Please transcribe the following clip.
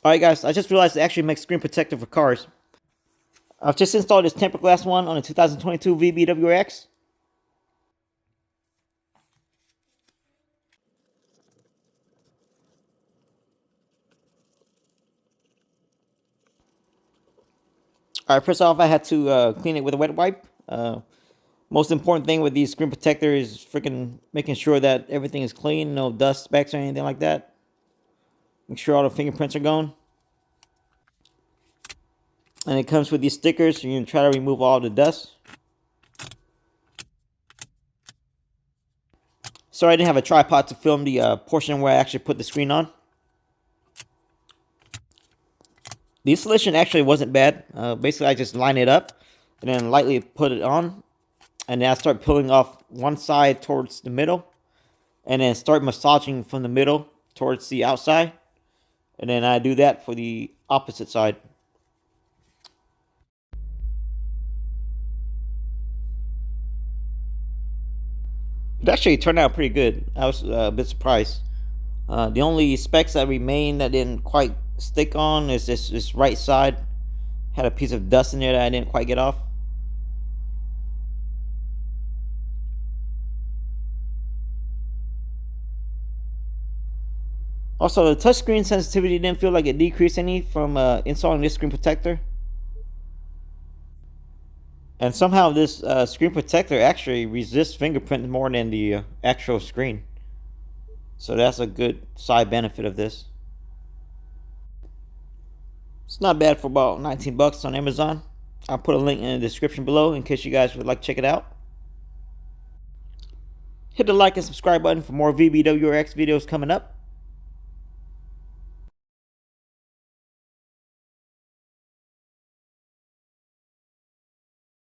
Alright guys, I just realized it actually makes screen protector for cars. I've just installed this tempered glass one on a 2022 VB WRX. Alright, first off I had to clean it with a wet wipe. Most important thing with these screen protector is freaking making sure that everything is clean, no dust specks or anything like that. Make sure all the fingerprints are gone. And it comes with these stickers, so you can try to remove all the dust. Sorry I didn't have a tripod to film the portion where I actually put the screen on. The installation actually wasn't bad. Basically I just line it up and then lightly put it on. And then I start peeling off one side towards the middle. And then start massaging from the middle towards the outside. And then I do that for the opposite side. It actually turned out pretty good. I was a bit surprised. The only specks that remain that didn't quite stick on is this right side. Had a piece of dust in there that I didn't quite get off. Also, the touchscreen sensitivity didn't feel like it decreased any from installing this screen protector. And somehow this screen protector actually resists fingerprint more than the actual screen. So that's a good side benefit of this. It's not bad for about 19 bucks on Amazon. I'll put a link in the description below in case you guys would like to check it out. Hit the like and subscribe button for more VB WRX videos coming up.